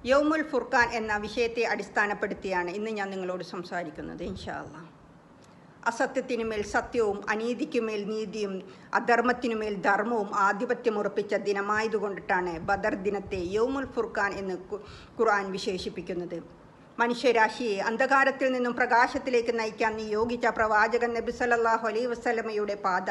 യൗമുൽ ഫുർഖാൻ എന്ന വിഷയത്തെ അടിസ്ഥാനപ്പെടുത്തിയാണ് ഇന്ന് ഞാൻ നിങ്ങളോട് സംസാരിക്കുന്നത്. ഇൻഷാ അല്ലാഹ്. അസത്യത്തിനുമേൽ സത്യവും അനീതിക്കുമേൽ നീതിയും അധർമ്മത്തിനുമേൽ ധർമ്മവും ആധിപത്യമുറപ്പിച്ച ദിനമായതുകൊണ്ടിട്ടാണ് ബദർ ദിനത്തെ യൗമുൽ ഫുർഖാൻ എന്ന് ഖുർആൻ വിശേഷിപ്പിക്കുന്നത്. മനുഷ്യരാശിയെ അന്ധകാരത്തിൽ നിന്നും പ്രകാശത്തിലേക്ക് നയിക്കാൻ നിയോഗിച്ച പ്രവാചകൻ നബി സല്ലല്ലാഹു അലൈഹി വസല്ലമയുടെ പാത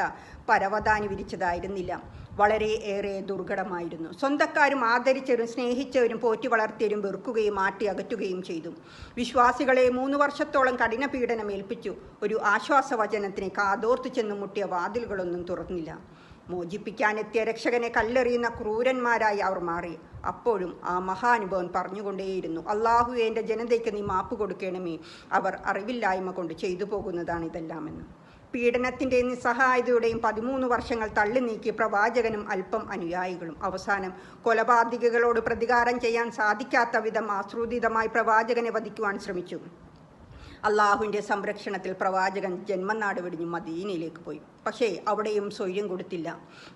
പരവതാനി വിരിച്ചതായിരുന്നില്ല. വളരെ ഏറെ ദുർഘടമായിരുന്നു. സ്വന്തക്കാരും ആദരിച്ചവരും സ്നേഹിച്ചവരും പോറ്റി വളർത്തിയവരും വെറുക്കുകയും മാറ്റി അകറ്റുകയും ചെയ്തു. വിശ്വാസികളെ 3 വർഷത്തോളം കഠിന പീഡനം ഏൽപ്പിച്ചു. ഒരു ആശ്വാസവചനത്തിന് കാതോർത്തു ചെന്നു മുട്ടിയ വാതിലുകളൊന്നും തുറന്നില്ല. മോചിപ്പിക്കാനെത്തിയ രക്ഷകനെ കല്ലെറിയുന്ന ക്രൂരന്മാരായി അവർ മാറി. അപ്പോഴും ആ മഹാനുഭവൻ പറഞ്ഞുകൊണ്ടേയിരുന്നു, അള്ളാഹുവേ, എൻ്റെ ജനതയ്ക്ക് നീ മാപ്പ് കൊടുക്കണമേ, അവർ അറിവില്ലായ്മ കൊണ്ട് ചെയ്തു പോകുന്നതാണ് ഇതെല്ലാമെന്ന്. പീഡനത്തിൻ്റെ നിസ്സഹായതയുടെയും 13 വർഷങ്ങൾ തള്ളി നീക്കി പ്രവാചകനും അല്പം അനുയായികളും. അവസാനം കൊലപാതകികളോട് പ്രതികാരം ചെയ്യാൻ സാധിക്കാത്ത വിധം ആസൂത്രിതമായി പ്രവാചകനെ വധിക്കുവാൻ ശ്രമിച്ചു. അള്ളാഹുവിൻ്റെ സംരക്ഷണത്തിൽ പ്രവാചകൻ ജന്മനാട് വെടിഞ്ഞ് മദീനയിലേക്ക് പോയി. പക്ഷേ അവിടെയും സ്വൈര്യം കൊടുത്തില്ല.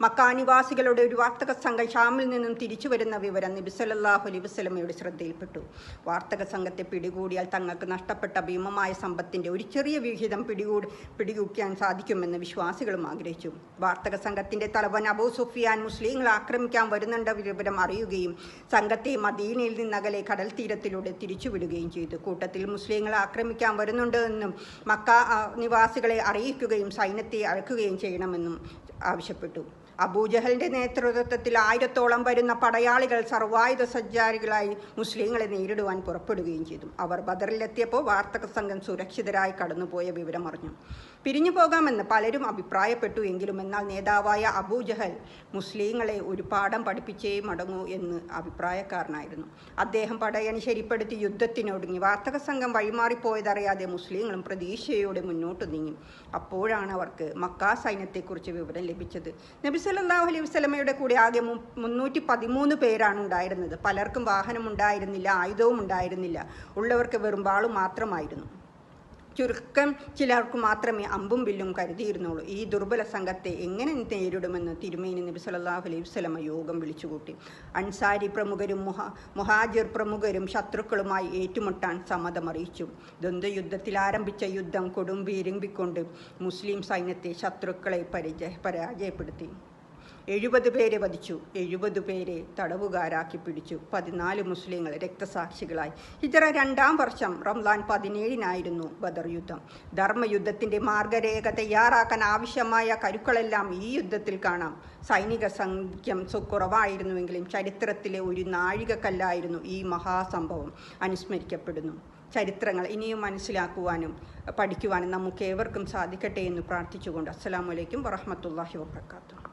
മക്കാനിവാസികളുടെ ഒരു വാർത്തക സംഘം ഷാമിൽ നിന്നും തിരിച്ചു വരുന്ന വിവരം നബി സല്ലല്ലാഹു അലൈഹി വസല്ലമയുടെ ശ്രദ്ധയിൽപ്പെട്ടു. വാർത്തക സംഘത്തെ പിടികൂടിയാൽ തങ്ങൾക്ക് നഷ്ടപ്പെട്ട ഭീമമായ സമ്പത്തിൻ്റെ ഒരു ചെറിയ വിഹിതം പിടികൂക്കാൻ സാധിക്കുമെന്ന് വിശ്വാസികളും ആഗ്രഹിച്ചു. വാർത്തക സംഘത്തിൻ്റെ തലവൻ അബൂ സുഫിയാൻ മുസ്ലിങ്ങളെ ആക്രമിക്കാൻ വരുന്നുണ്ട വിവരം അറിയുകയും സംഘത്തെ മദീനയിൽ നിന്നകലെ കടൽ തീരത്തിലൂടെ തിരിച്ചുവിടുകയും ചെയ്തു. കൂട്ടത്തിൽ മുസ്ലിങ്ങളെ ആക്രമിക്കാൻ വരുന്നുണ്ട് എന്നും മക്ക നിവാസികളെ അറിയിക്കുകയും സൈന്യത്തെ അഴക്കുകയും ചെയ്യണമെന്നും ആവശ്യപ്പെട്ടു. അബൂജഹലിൻ്റെ നേതൃത്വത്തിൽ 1000-ഓളം വരുന്ന പടയാളികൾ സർവായുധ സജ്ജാരികളായി മുസ്ലിങ്ങളെ നേരിടുവാൻ പുറപ്പെടുകയും ചെയ്തു. അവർ ബദറിലെത്തിയപ്പോൾ വാർത്തക സംഘം സുരക്ഷിതരായി കടന്നുപോയ വിവരം അറിഞ്ഞു. പിരിഞ്ഞു പോകാമെന്ന് പലരും അഭിപ്രായപ്പെട്ടു. എന്നാൽ നേതാവായ അബൂജഹൽ മുസ്ലിങ്ങളെ ഒരു പാഠം പഠിപ്പിച്ചേ മടങ്ങൂ എന്ന് അഭിപ്രായക്കാരനായിരുന്നു. അദ്ദേഹം പടയണി ശരിപ്പെടുത്തി യുദ്ധത്തിനൊടുങ്ങി. വാർത്തക സംഘം വഴിമാറിപ്പോയതറിയാതെ മുസ്ലിങ്ങളും പ്രതീക്ഷയോടെ മുന്നോട്ട് നീങ്ങി. അപ്പോഴാണ് അവർക്ക് മക്കാ സൈന്യത്തെക്കുറിച്ച് വിവരം ലഭിച്ചത്. നബി സല്ലല്ലാഹു അലൈഹി വസല്ലമയുടെ കൂടെ ആകെ 313 പേരാണ് ഉണ്ടായിരുന്നത്. പലർക്കും വാഹനം ഉണ്ടായിരുന്നില്ല, ആയുധവും ഉണ്ടായിരുന്നില്ല. ഉള്ളവർക്ക് വെറും വാളും മാത്രമായിരുന്നു. ചുരുക്കം ചിലർക്ക് മാത്രമേ അമ്പും വില്ലും കരുതിയിരുന്നുള്ളൂ. ഈ ദുർബല സംഘത്തെ എങ്ങനെ നേരിടുമെന്ന് തിരുമേനി നബി സല്ലല്ലാഹു അലൈഹി വസല്ലമ യോഗം വിളിച്ചുകൂട്ടി. അൻസാരി പ്രമുഖരും മുഹാജിർ പ്രമുഖരും ശത്രുക്കളുമായി ഏറ്റുമുട്ടാൻ സമ്മതമറിയിച്ചു. ദ്വന്ദ്വയുദ്ധത്തിൽ ആരംഭിച്ച യുദ്ധം കൊടുമ്പിരിമ്പിക്കൊണ്ട് മുസ്ലിം സൈന്യത്തെ ശത്രുക്കളെ പരാജയപ്പെടുത്തി. 70 പേരെ വധിച്ചു, 70 പേരെ തടവുകാരാക്കി പിടിച്ചു. 14 മുസ്ലിങ്ങൾ രക്തസാക്ഷികളായി. ഹിജ്റ 2-ാം വർഷം റംസാൻ 17-നായിരുന്നു ബദർ യുദ്ധം. ധർമ്മയുദ്ധത്തിൻ്റെ മാർഗരേഖ തയ്യാറാക്കാൻ ആവശ്യമായ കരുക്കളെല്ലാം ഈ യുദ്ധത്തിൽ കാണാം. സൈനിക സംഖ്യം കുറവായിരുന്നുവെങ്കിലും ചരിത്രത്തിലെ ഒരു നാഴികക്കല്ലായിരുന്നു ഈ മഹാസംഭവം അനുസ്മരിക്കപ്പെടുന്നു. ചരിത്രങ്ങൾ ഇനിയും മനസ്സിലാക്കുവാനും പഠിക്കുവാനും നമുക്കേവർക്കും സാധിക്കട്ടെ എന്ന് പ്രാർത്ഥിച്ചുകൊണ്ട് അസ്സലാമു അലൈക്കും വറഹ്മത്തുള്ളാഹി വബറകാതുഹു.